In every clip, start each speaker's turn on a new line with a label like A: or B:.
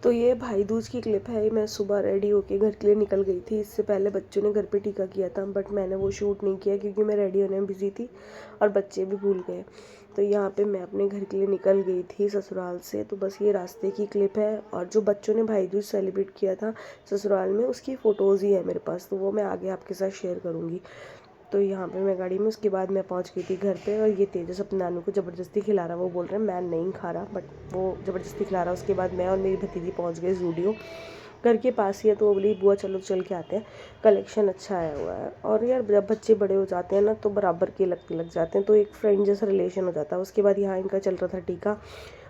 A: तो ये भाई दूज की क्लिप है। मैं सुबह रेडी होके घर के लिए निकल गई थी। इससे पहले बच्चों ने घर पे टीका किया था, बट मैंने वो शूट नहीं किया क्योंकि मैं रेडी होने में बिजी थी और बच्चे भी भूल गए। तो यहाँ पे मैं अपने घर के लिए निकल गई थी ससुराल से। तो बस ये रास्ते की क्लिप है, और जो बच्चों ने भाई दूज सेलिब्रेट किया था ससुराल में उसकी फ़ोटोज़ ही है मेरे पास, तो वो मैं आगे आपके साथ शेयर करूँगी। तो यहाँ पे मैं गाड़ी में, उसके बाद मैं पहुँच गई थी घर पे, और ये तेजस अपने नानू को ज़बरदस्ती खिला रहा है। वो बोल रहे हैं मैं नहीं खा रहा, बट वो ज़बरदस्ती खिला रहा है। उसके बाद मैं और मेरी भतीजी पहुँच गए ज़ूडियो, घर के पास ही है। तो वो बोली बुआ चलो चल के आते हैं, कलेक्शन अच्छा आया हुआ है। और यार जब बच्चे बड़े हो जाते हैं ना तो बराबर के लग जाते हैं, तो एक फ्रेंड जैसा रिलेशन हो जाता है। उसके बाद यहाँ इनका चल रहा था टीका,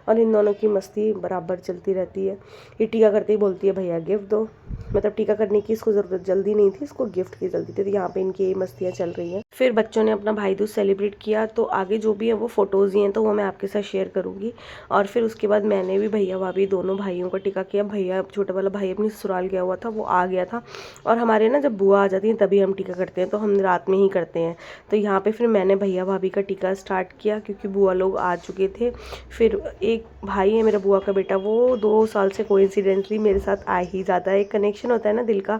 A: और इन दोनों की मस्ती बराबर चलती रहती है। ये टीका करते ही बोलती है भैया गिफ्ट दो, मतलब टीका करने की इसको ज़रूरत जल्दी नहीं थी, इसको गिफ्ट की जल्दी थी। तो यहाँ पे इनकी ये मस्तियाँ चल रही हैं। फिर बच्चों ने अपना भाई दूज सेलिब्रेट किया, तो आगे जो भी है वो फ़ोटोज़ ही हैं, तो वो मैं आपके साथ शेयर करूँगी। और फिर उसके बाद मैंने भी भैया भाभी दोनों भाइयों का टीका किया। भैया छोटा वाला भाई अपनी ससुराल गया हुआ था, वो आ गया था। और हमारे ना जब बुआ आ जाती हैं तभी हम टीका करते हैं, तो हम रात में ही करते हैं। तो यहाँ पे फिर मैंने भैया भाभी का टीका स्टार्ट किया क्योंकि बुआ लोग आ चुके थे। फिर एक भाई है मेरा बुआ का बेटा, वो 2 साल से कोइंसिडेंटली मेरे साथ आ ही जाता है। एक कनेक्शन होता है ना दिल का,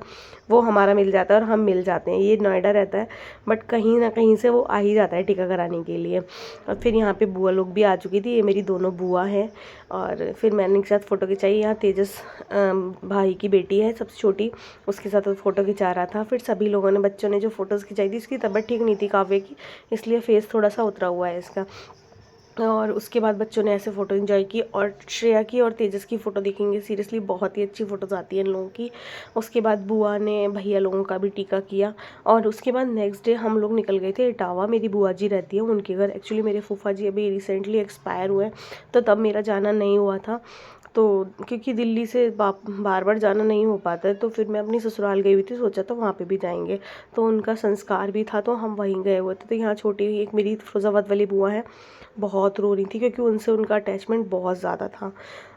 A: वो हमारा मिल जाता है और हम मिल जाते हैं। ये नोएडा रहता है, बट कहीं ना कहीं से वो आ ही जाता है टीका कराने के लिए। और फिर यहाँ पे बुआ लोग भी आ चुकी थी। ये मेरी दोनों बुआ हैं। और फिर मैंने इनके साथ फ़ोटो खिंचाई। यहाँ तेजस भाई की बेटी है सबसे छोटी, उसके साथ वो फ़ोटो खिंचा रहा था। फिर सभी लोगों ने, बच्चों ने जो फ़ोटोज़ खिंचाई थी, इसकी तबीयत ठीक नहीं थी काव्य की, इसलिए फेस थोड़ा सा उतरा हुआ है इसका। और उसके बाद बच्चों ने ऐसे फ़ोटो एंजॉय की। और श्रेया की और तेजस की फ़ोटो देखेंगे, सीरियसली बहुत ही अच्छी फ़ोटोज़ आती हैं इन लोगों की। उसके बाद बुआ ने भैया लोगों का भी टीका किया। और उसके बाद नेक्स्ट डे हम लोग निकल गए थे इटावा। मेरी बुआ जी रहती है उनके घर। एक्चुअली मेरे फूफा जी अभी रिसेंटली एक्सपायर हुए, तो तब मेरा जाना नहीं हुआ था। तो क्योंकि दिल्ली से बार बार जाना नहीं हो पाता है, तो फिर मैं अपनी ससुराल गई हुई थी, सोचा था वहाँ पे भी जाएंगे। तो उनका संस्कार भी था, तो हम वहीं गए हुए थे। तो यहाँ छोटी एक मेरी फिरोज़ाबाद वाली बुआ है, बहुत रो रही थी क्योंकि उनसे उनका अटैचमेंट बहुत ज़्यादा था,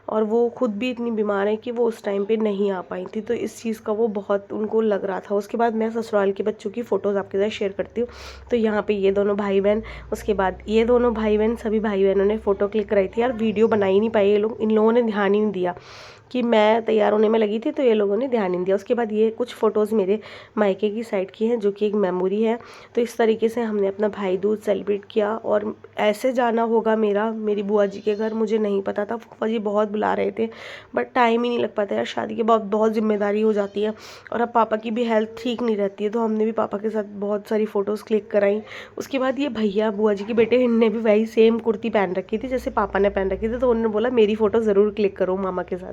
A: और वो खुद भी इतनी बीमार है कि वो उस टाइम पे नहीं आ पाई थी। तो इस चीज़ का वो बहुत उनको लग रहा था। उसके बाद मैं ससुराल के बच्चों की फ़ोटोज़ आपके साथ शेयर करती हूँ। तो यहाँ पे ये दोनों भाई बहन, उसके बाद ये दोनों भाई बहन, सभी भाई बहनों ने फ़ोटो क्लिक कराई थी। यार वीडियो बना ही नहीं पाए ये लोग, इन लोगों ने ध्यान ही नहीं दिया कि मैं तैयार होने में लगी थी, तो ये लोगों ने ध्यान नहीं दिया। उसके बाद ये कुछ फ़ोटोज़ मेरे मायके की साइड की हैं, जो कि एक मेमोरी है। तो इस तरीके से हमने अपना भाई दूज सेलिब्रेट किया। और ऐसे जाना होगा मेरी बुआ जी के घर, मुझे नहीं पता था। फूफा जी बहुत बुला रहे थे, बट टाइम ही नहीं लग पाता यार, शादी के बाद बहुत जिम्मेदारी हो जाती है। और अब पापा की भी हेल्थ ठीक नहीं रहती है, तो हमने भी पापा के साथ बहुत सारी फ़ोटोज़ क्लिक कराई। उसके बाद ये भैया बुआ जी के बेटे, इनने भी वही सेम कुर्ती पहन रखी थी जैसे पापा ने पहन रखी थी, तो उन्होंने बोला मेरी फ़ोटो ज़रूर क्लिक करो मामा के साथ।